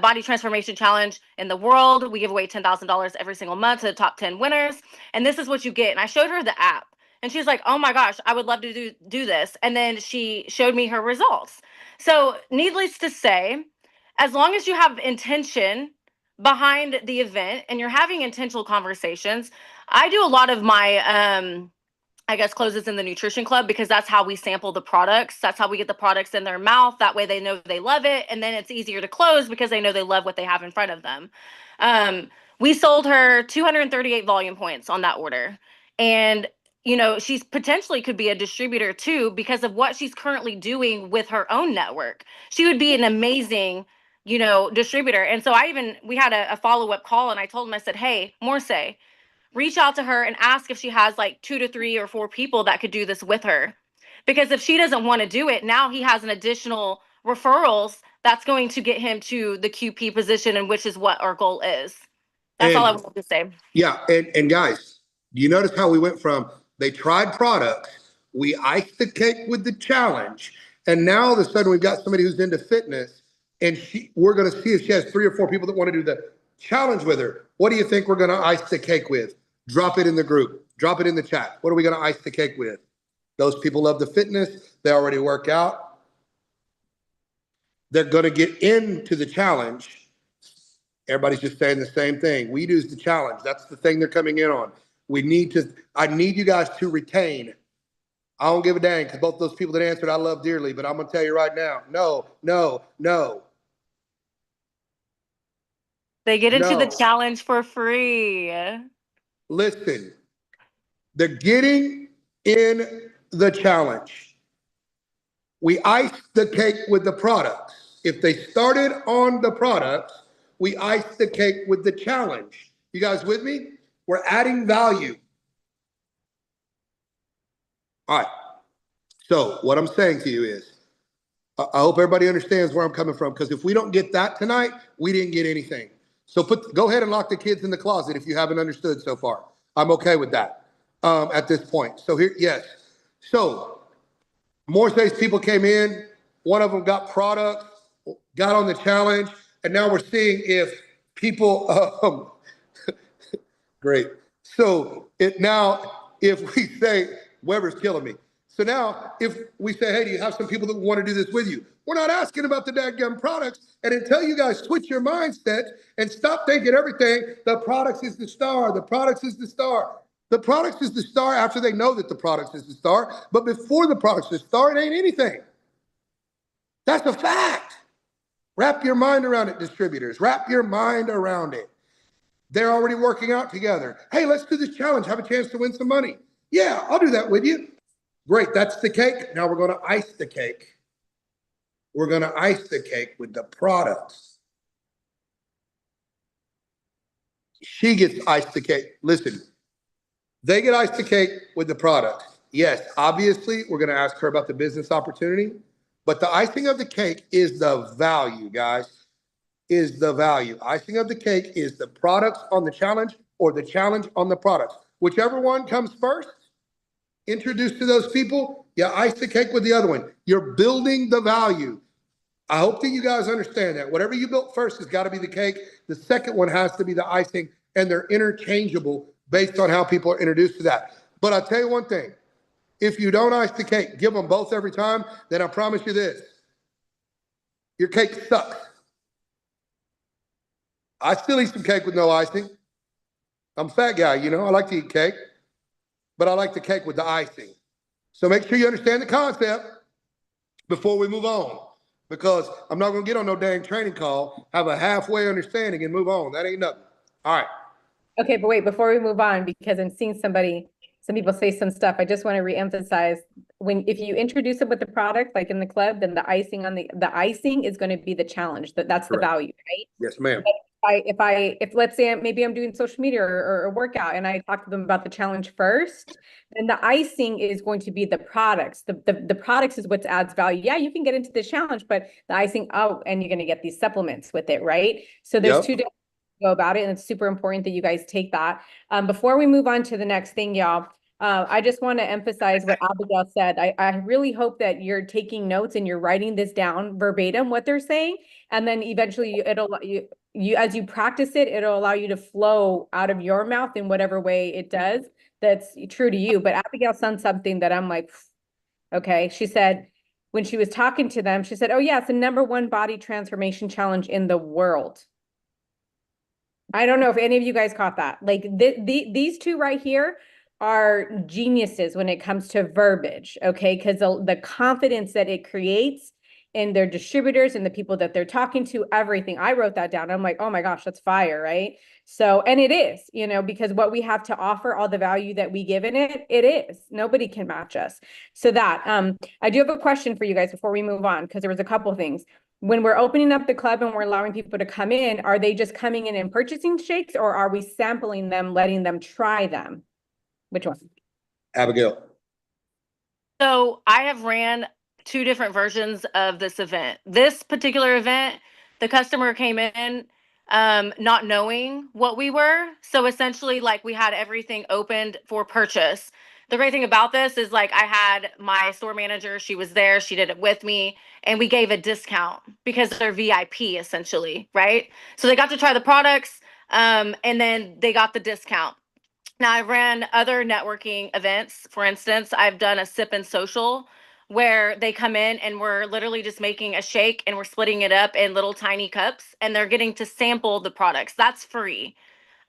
body transformation challenge in the world. We give away $10,000 every single month to the top 10 winners. And this is what you get. And I showed her the app, and she's like, oh my gosh, I would love to do this. And then she showed me her results. So needless to say, as long as you have intention behind the event and you're having intentional conversations, I do a lot of my I guess closes in the nutrition club, because that's how we sample the products. That's how we get the products in their mouth. That way they know they love it. And then it's easier to close because they know they love what they have in front of them. We sold her 238 volume points on that order. And, you know, she's potentially could be a distributor too, because of what she's currently doing with her own network. She would be an amazing, you know, distributor. And so we had a follow-up call, and I told him, I said, hey, Morse, reach out to her and ask if she has like 2 to 3 or 4 people that could do this with her. Because if she doesn't want to do it, now he has an additional referrals that's going to get him to the QP position, and which is what our goal is. That's all I wanted to say. Yeah, and guys, do you notice how we went from they tried products, we iced the cake with the challenge, and now all of a sudden we've got somebody who's into fitness, and we're going to see if she has 3 or 4 people that want to do the challenge with her. What do you think we're going to ice the cake with? Drop it in the group. Drop it in the chat. What are we going to ice the cake with? Those people love the fitness. They already work out. They're going to get into the challenge. Everybody's just saying the same thing. We use the challenge. That's the thing they're coming in on. I need you guys to retain. I don't give a dang, because both those people that answered I love dearly, but I'm going to tell you right now, no, no, no. They get into the challenge for free. Listen, they're getting in the challenge. We ice the cake with the products. If they started on the products, we ice the cake with the challenge. You guys with me? We're adding value. All right. So what I'm saying to you is, I hope everybody understands where I'm coming from, because if we don't get that tonight, we didn't get anything. So go ahead and lock the kids in the closet if you haven't understood so far. I'm okay with that at this point. So here, yes. So Morse's people came in. One of them got products, got on the challenge, and now we're seeing if people. Great. So if we say Weber's killing me. So now if we say, hey, do you have some people that want to do this with you? We're not asking about the dadgum products. And until you guys switch your mindset and stop thinking everything, the products is the star, the products is the star. The products is the star after they know that the products is the star. But before the products is the star, it ain't anything. That's a fact. Wrap your mind around it, distributors. Wrap your mind around it. They're already working out together. Hey, let's do this challenge. Have a chance to win some money. Yeah, I'll do that with you. Great, that's the cake. Now we're going to ice the cake. We're going to ice the cake with the products. She gets iced the cake. Listen, they get iced the cake with the products. Yes, obviously, we're going to ask her about the business opportunity, but the icing of the cake is the value, guys, is the value. Icing of the cake is the products on the challenge or the challenge on the products. Whichever one comes first, introduced to those people, you ice the cake with the other one. You're building the value. I hope that you guys understand that. Whatever you built first has got to be the cake. The second one has to be the icing, and they're interchangeable based on how people are introduced to that. But I'll tell you one thing. If you don't ice the cake, give them both every time, then I promise you this. Your cake sucks. I still eat some cake with no icing. I'm a fat guy, you know. I like to eat cake, but I like the cake with the icing. So make sure you understand the concept before we move on, because I'm not going to get on no dang training call, have a halfway understanding and move on. That ain't nothing. All right. Okay, but wait, before we move on, because I'm seeing some people say some stuff, I just want to reemphasize, if you introduce it with the product, like in the club, then the icing the icing is going to be the challenge. That's the value, right? Yes, ma'am. If let's say maybe I'm doing social media or a workout and I talk to them about the challenge first, then the icing is going to be the products. The products is what adds value. Yeah, you can get into the challenge, but the icing, and you're going to get these supplements with it, right? So there's two different go about it. And it's super important that you guys take that. Before we move on to the next thing, y'all, I just want to emphasize what Abigail said. I really hope that you're taking notes and you're writing this down verbatim, what they're saying. And then eventually you as you practice it, it'll allow you to flow out of your mouth in whatever way it does that's true to you. But Abigail said something that I'm like, okay. She said, when she was talking to them, she said, oh yeah, it's the #1 body transformation challenge in the world. I don't know if any of you guys caught that. Like these two right here are geniuses when it comes to verbiage, okay? Because the confidence that it creates in their distributors and the people that they're talking to, everything. I wrote that down. I'm like, oh my gosh, that's fire, right? So, and it is, you know, because what we have to offer, all the value that we give in it, it is. Nobody can match us. So that, I do have a question for you guys before we move on, because there was a couple of things. When we're opening up the club and we're allowing people to come in, are they just coming in and purchasing shakes, or are we sampling them, letting them try them? Which one? Abigail. So I have ran 2 different versions of this event. This particular event, the customer came in not knowing what we were. So essentially, like, we had everything opened for purchase. The great thing about this is, like, I had my store manager, she was there, she did it with me, and we gave a discount because they're VIP essentially, right? So they got to try the products, and then they got the discount. Now, I've ran other networking events. For instance, I've done a sip and social where they come in and we're literally just making a shake and we're splitting it up in little tiny cups and they're getting to sample the products. That's free.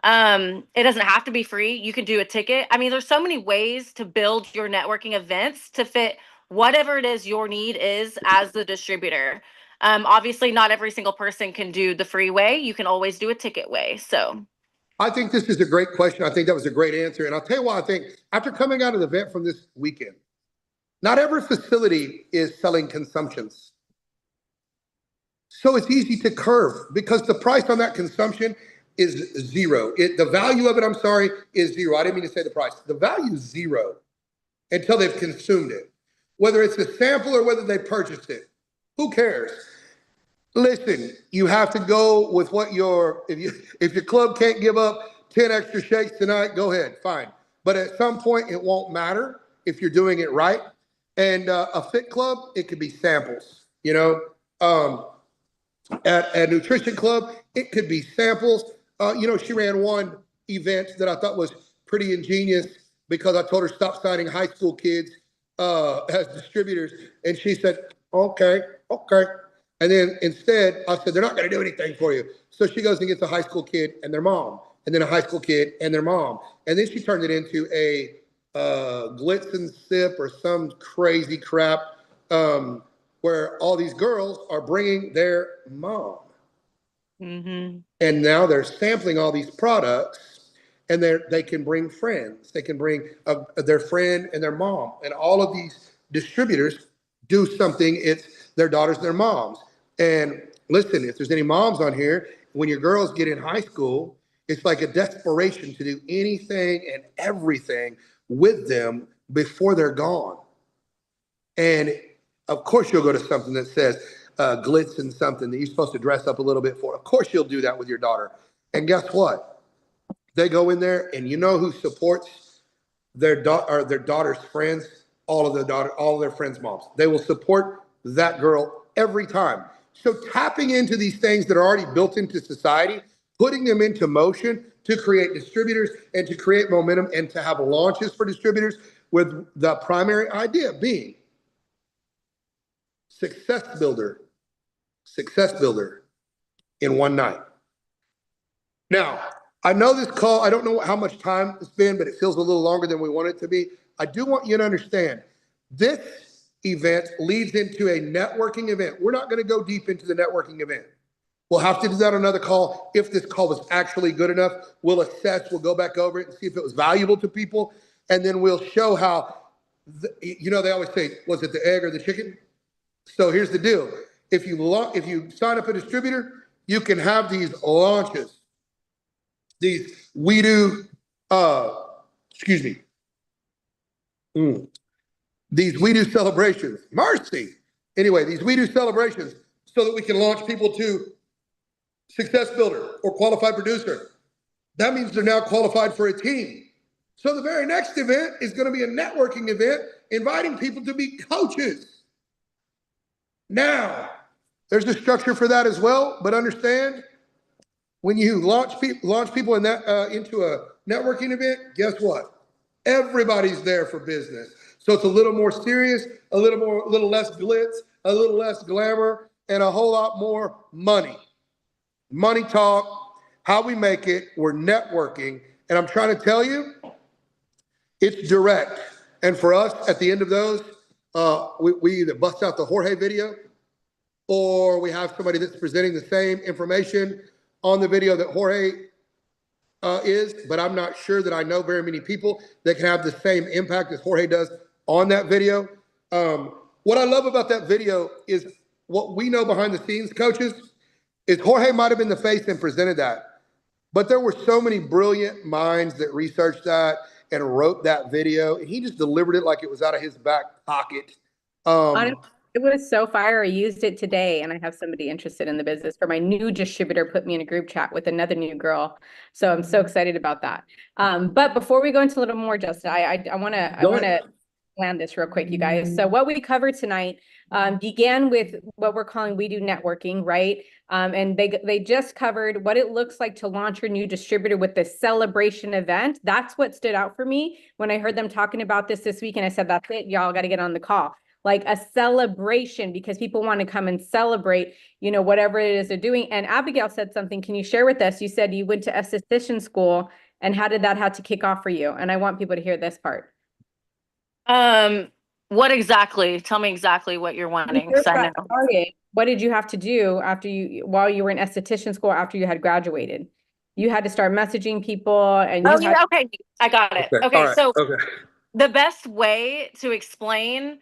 It doesn't have to be free. You can do a ticket. I mean, there's so many ways to build your networking events to fit whatever it is your need is as the distributor. Obviously, not every single person can do the free way. You can always do a ticket way. So I think this is a great question. I think that was a great answer. And I'll tell you why I think after coming out of the event from this weekend, not every facility is selling consumptions. So it's easy to curve because the price on that consumption is zero. The value of it, I'm sorry, is zero. I didn't mean to say the price. The value is zero until they've consumed it. Whether it's a sample or whether they purchased it, who cares? Listen, you have to go with what if your club can't give up 10 extra shakes tonight, go ahead, fine. But at some point, it won't matter if you're doing it right. And a fit club, it could be samples, you know. At a nutrition club, it could be samples. You know, she ran one event that I thought was pretty ingenious because I told her stop signing high school kids as distributors. And she said, okay. And then instead, I said, they're not going to do anything for you. So she goes and gets a high school kid and their mom, and then a high school kid and their mom. And then she turned it into a glitz and sip or some crazy crap where all these girls are bringing their mom. Mm-hmm. And now they're sampling all these products, and they can bring friends. They can bring their friend and their mom. And all of these distributors do something. It's their daughters and their moms. And listen, if there's any moms on here, when your girls get in high school, it's like a desperation to do anything and everything with them before they're gone. And of course, you'll go to something that says glitz and something that you're supposed to dress up a little bit for. Of course, you'll do that with your daughter. And guess what? They go in there, and you know who supports their daughter's friends? All of their friends' moms. They will support that girl every time. So tapping into these things that are already built into society, putting them into motion to create distributors and to create momentum and to have launches for distributors, with the primary idea being success builder in one night. Now, I know this call, I don't know how much time it's been, but it feels a little longer than we want it to be. I do want you to understand this event leads into a networking event. We're not going to go deep into the networking event. We'll have to do that on another call. If this call was actually good enough, we'll assess, we'll go back over it and see if it was valuable to people. And then we'll show how, you know, they always say, was it the egg or the chicken? So here's the deal. If you sign up a distributor, you can have these launches, these these We Do celebrations. Mercy. Anyway, these We Do celebrations so that we can launch people to success builder or qualified producer. That means they're now qualified for a team. So the very next event is going to be a networking event, inviting people to be coaches. Now, there's a structure for that as well, but understand when you launch people in that into a networking event, guess what? Everybody's there for business. So it's a little more serious, a little less glitz, a little less glamour, and a whole lot more money. Money talk, how we make it, we're networking. And I'm trying to tell you, it's direct. And for us, at the end of those, we either bust out the Jorge video, or we have somebody that's presenting the same information on the video that Jorge is, but I'm not sure that I know very many people that can have the same impact as Jorge does on that video. What I love about that video is what we know behind the scenes, coaches, is Jorge might have been the face and presented that, but there were so many brilliant minds that researched that and wrote that video, and he just delivered it like it was out of his back pocket. Honestly, it was so fire. I used it today, and I have somebody interested in the business for my new distributor. Put me in a group chat with another new girl, so I'm so excited about that. But before we go into a little more, Justin, I want to land this real quick, you guys. So what we covered tonight began with what we're calling We Do Networking, right? And they just covered what it looks like to launch your new distributor with the celebration event. That's what stood out for me when I heard them talking about this week, and I said, that's it, y'all got to get on the call. Like a celebration, because people want to come and celebrate, you know, whatever it is they're doing. And Abigail said something. Can you share with us? You said you went to esthetician school, and how did that have to kick off for you? And I want people to hear this part. What exactly? Tell me exactly what you're wanting. What did you have to do while you were in esthetician school after you had graduated? You had to start messaging people, and okay, I got it. Okay, right. So the best way to explain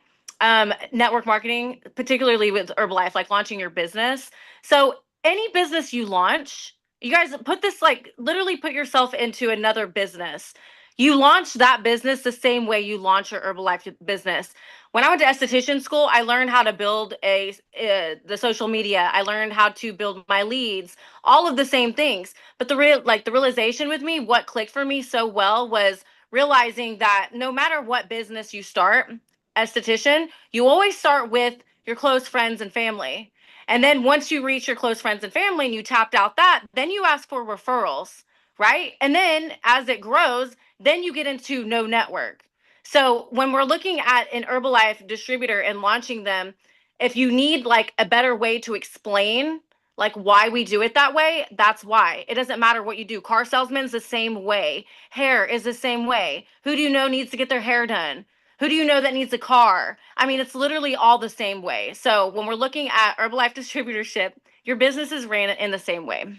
network marketing, particularly with Herbalife, like launching your business. So any business you launch, you guys put this, like, literally put yourself into another business. You launch that business the same way you launch your Herbalife business. When I went to esthetician school, I learned how to build the social media. I learned how to build my leads, all of the same things. But the realization with me, what clicked for me so well, was realizing that no matter what business you start, esthetician, you always start with your close friends and family. And then once you reach your close friends and family and you tapped out that, then you ask for referrals, right? And then as it grows, then you get into no network. So when we're looking at an Herbalife distributor and launching them, if you need like a better way to explain like why we do it that way, that's why. It doesn't matter what you do. Car salesman's the same way. Hair is the same way. Who do you know needs to get their hair done? Who do you know that needs a car? I mean, it's literally all the same way. So when we're looking at Herbalife distributorship, your business is ran in the same way.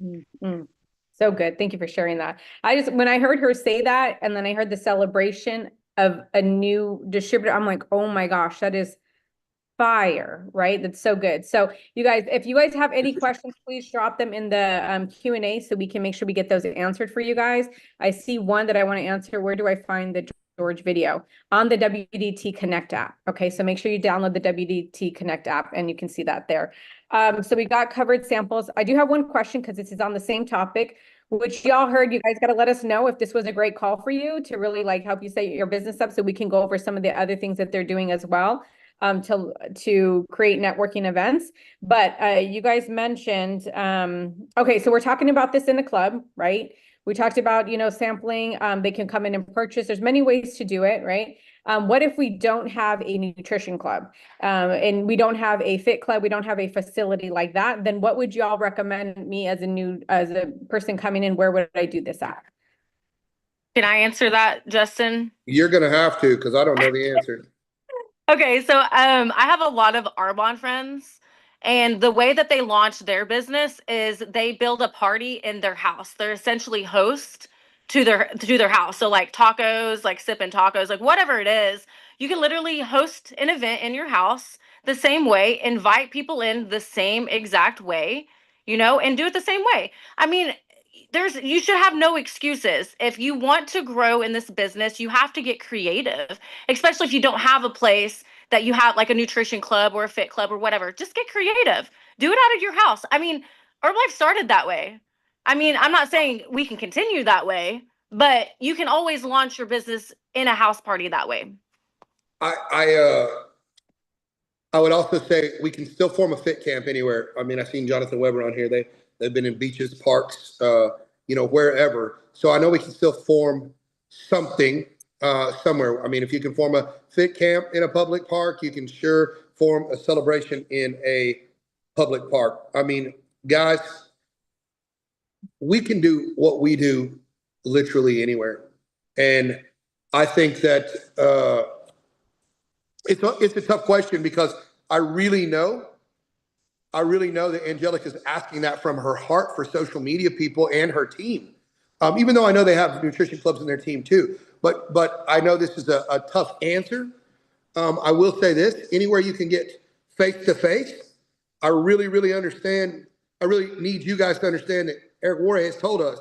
Mm-hmm. So good. Thank you for sharing that. When I heard her say that, and then I heard the celebration of a new distributor, I'm like, oh my gosh, that is fire, right? That's so good. So you guys, if you guys have any questions, please drop them in the Q&A so we can make sure we get those answered for you guys. I see one that I want to answer. Where do I find the George video? On the WDT Connect app. Okay, so make sure you download the WDT Connect app, and you can see that there. So we got covered samples. I do have one question because this is on the same topic, which y'all heard. You guys got to let us know if this was a great call for you to really like help you set your business up, so we can go over some of the other things that they're doing as well to create networking events. But you guys mentioned, okay, so we're talking about this in the club, right? We talked about, you know, sampling. They can come in and purchase. There's many ways to do it, right? What if we don't have a nutrition club and we don't have a fit club, we don't have a facility like that? Then what would y'all recommend me as a person coming in? Where would I do this at? Can I answer that, Justin? You're going to have to, because I don't know the answer. Okay, so I have a lot of Arbonne friends, and the way that they launch their business is they build a party in their house. They're essentially host to their house. So like tacos, like sipping tacos, like whatever it is, you can literally host an event in your house the same way, invite people in the same exact way, you know, and do it the same way. I mean, you should have no excuses. If you want to grow in this business, you have to get creative, especially if you don't have a place that you have like a nutrition club or a fit club or whatever. Just get creative. Do it out of your house. I mean, Our life started that way. I mean, I'm not saying we can continue that way, but you can always launch your business in a house party that way. I would also say we can still form a fit camp anywhere. I mean, I've seen Jonathan Weber on here. They've been in beaches, parks, wherever. So I know we can still form something somewhere. I mean, if you can form a fit camp in a public park, you can sure form a celebration in a public park. I mean, guys, we can do what we do literally anywhere. And I think that it's a tough question because I really know that Angelica is asking that from her heart for social media people and her team. Even though I know they have nutrition clubs in their team too, but I know this is a tough answer. I will say this: anywhere you can get face to face, I really understand. I really need you guys to understand that Eric Worre has told us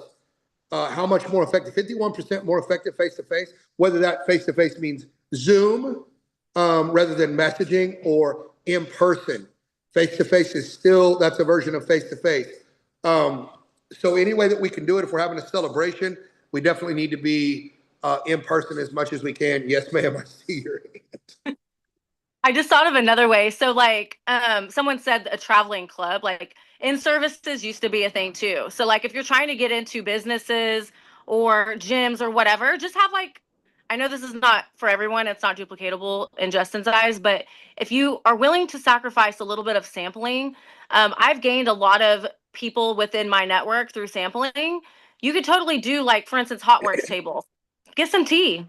how much more effective, 51% more effective face to face. Whether that face to face means Zoom rather than messaging or in person. Face to face is still, that's a version of face to face. So any way that we can do it, if we're having a celebration, we definitely need to be in person as much as we can. Yes, ma'am, I see your hand. I just thought of another way. So like someone said a traveling club, like in services used to be a thing too. So like if you're trying to get into businesses or gyms or whatever, just have like, I know this is not for everyone, it's not duplicatable in Justin's eyes, but if you are willing to sacrifice a little bit of sampling, I've gained a lot of people within my network through sampling. You could totally do like, for instance, Hotworks table. Get some tea.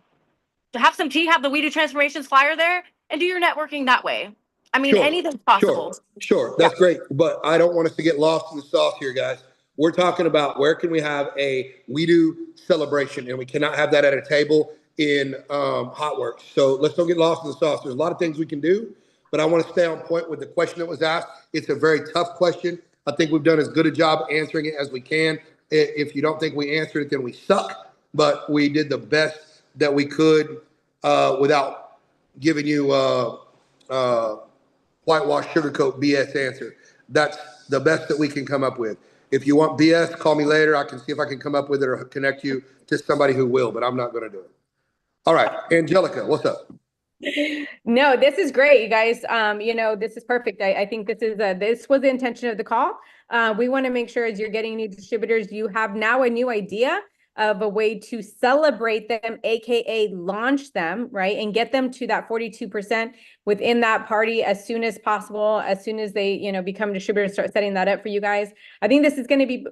Have some tea, have the We Do Transformations flyer there, and do your networking that way. I mean, Sure, anything's possible. sure. Yeah. That's great. But I don't want us to get lost in the sauce here, guys. We're talking about where can we have a We Do celebration, and we cannot have that at a table in Hotworks. So let's don't get lost in the sauce. There's a lot of things we can do, but I want to stay on point with the question that was asked. It's a very tough question. I think we've done as good a job answering it as we can. If you don't think we answered it, then we suck. But we did the best that we could without giving you whitewash, sugarcoat, BS answer. That's the best that we can come up with. If you want BS, call me later. I can see if I can come up with it or connect you to somebody who will, but I'm not going to do it. All right, Angelica, what's up? No, this is great, you guys. This is perfect. I think this was the intention of the call. We want to make sure as you're getting new distributors, you have now a new idea of a way to celebrate them, aka launch them, right? And get them to that 42% within that party as soon as possible, as soon as they, become distributors, start setting that up for you guys. I think this is going to be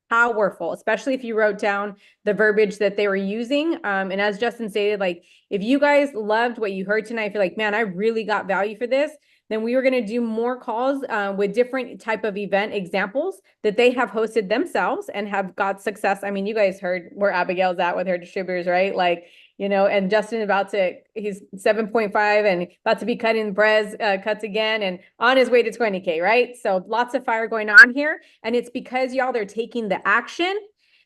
powerful, especially if you wrote down the verbiage that they were using. And as Justin stated, like if you guys loved what you heard tonight, feel like, man, I really got value for this, then we were going to do more calls with different type of event examples that they have hosted themselves and have got success. I mean, you guys heard where Abigail's at with her distributors, right? Like, and Justin he's 7.5 and about to be cutting Brez cuts again and on his way to 20K, right? So lots of fire going on here. And it's because y'all, they're taking the action.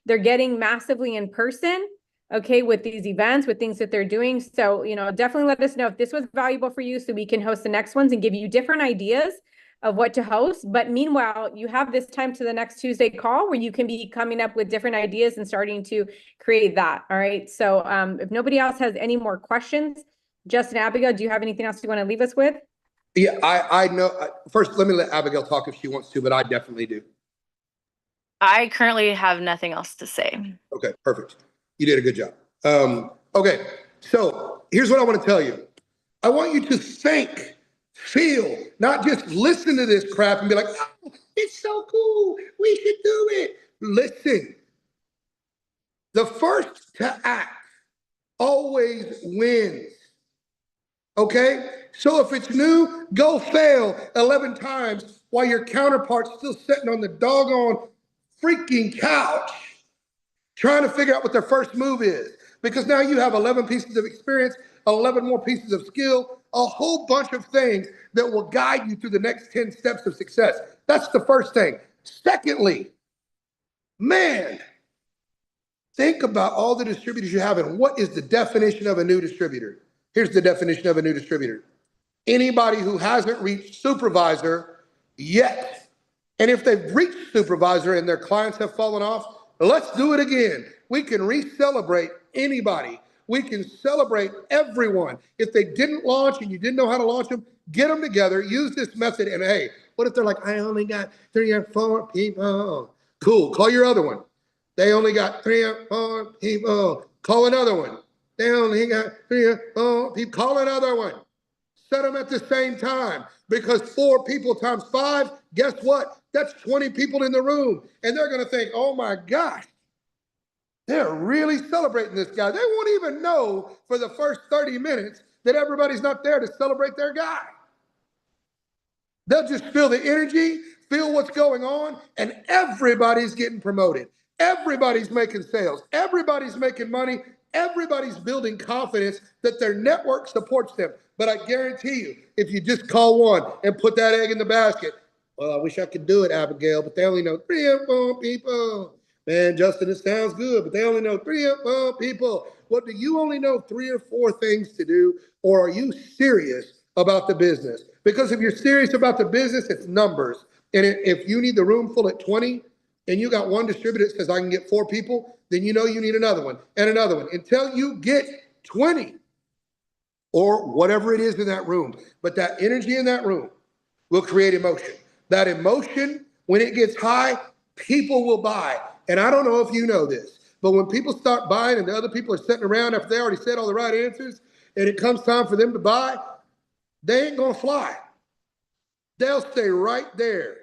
They're getting massively in person, okay, with these events, with things that they're doing. So, definitely let us know if this was valuable for you so we can host the next ones and give you different ideas of what to host. But meanwhile, you have this time to the next Tuesday call where you can be coming up with different ideas and starting to create that. All right. So if nobody else has any more questions, Justin, Abigail, do you have anything else you want to leave us with? Yeah, I know. First, let me let Abigail talk if she wants to, but I definitely do. I currently have nothing else to say. Okay, perfect. You did a good job. Okay, so here's what I want to tell you. I want you to think, feel, not just listen to this crap and be like, oh, it's so cool. We should do it. Listen. The first to act always wins. Okay? So if it's new, go fail 11 times while your counterpart's still sitting on the doggone freaking couch trying to figure out what their first move is. Because now you have 11 pieces of experience, 11 more pieces of skill, a whole bunch of things that will guide you through the next 10 steps of success. That's the first thing. Secondly, man, think about all the distributors you have and what is the definition of a new distributor. Here's the definition of a new distributor. Anybody who hasn't reached supervisor yet. And if they've reached supervisor and their clients have fallen off, let's do it again. We can re-celebrate anybody. We can celebrate everyone. If they didn't launch and you didn't know how to launch them, get them together, use this method. And hey, what if they're like, I only got 3 or 4 people? Cool, call your other one. They only got 3 or 4 people. Call another one. They only got 3 or 4 people. Call another one. Set them at the same time, because 4 people times 5, guess what? That's 20 people in the room. And they're going to think, oh my gosh, they're really celebrating this guy. They won't even know for the first 30 minutes that everybody's not there to celebrate their guy. They'll just feel the energy, feel what's going on, and everybody's getting promoted. Everybody's making sales. Everybody's making money. Everybody's building confidence that their network supports them. But I guarantee you, if you just call one and put that egg in the basket, well, I wish I could do it, Abigail, but they only know 3 or 4 people. Man, Justin, it sounds good, but they only know 3 or 4 people. What, do you only know 3 or 4 things to do, or are you serious about the business? Because if you're serious about the business, it's numbers. And if you need the room full at 20 and you got one distributor that says I can get 4 people, then you know you need another one and another one until you get 20 or whatever it is in that room. But that energy in that room will create emotion. That emotion, when it gets high, people will buy. And I don't know if you know this, but when people start buying and the other people are sitting around after they already said all the right answers, and it comes time for them to buy, they ain't gonna fly. They'll stay right there.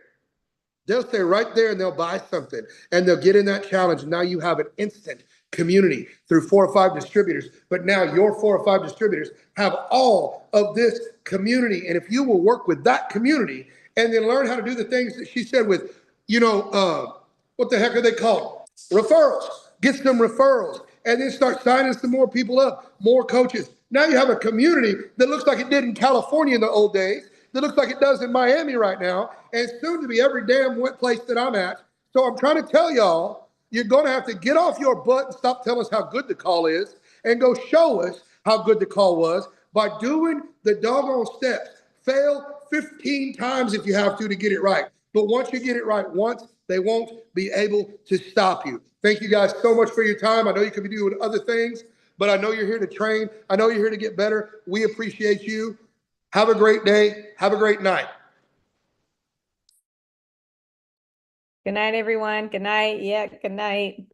They'll stay right there and they'll buy something and they'll get in that challenge. And now you have an instant community through 4 or 5 distributors. But now your 4 or 5 distributors have all of this community. And if you will work with that community and then learn how to do the things that she said with, what the heck are they called? Referrals. Get some referrals and then start signing some more people up, more coaches. Now you have a community that looks like it did in California in the old days, that looks like it does in Miami right now, and soon to be every damn place that I'm at. So I'm trying to tell y'all, you're going to have to get off your butt and stop telling us how good the call is and go show us how good the call was by doing the doggone steps. Fail 15 times if you have to get it right. But once you get it right once, they won't be able to stop you. Thank you guys so much for your time. I know you could be doing other things, but I know you're here to train. I know you're here to get better. We appreciate you. Have a great day. Have a great night. Good night, everyone. Good night. Yeah, good night.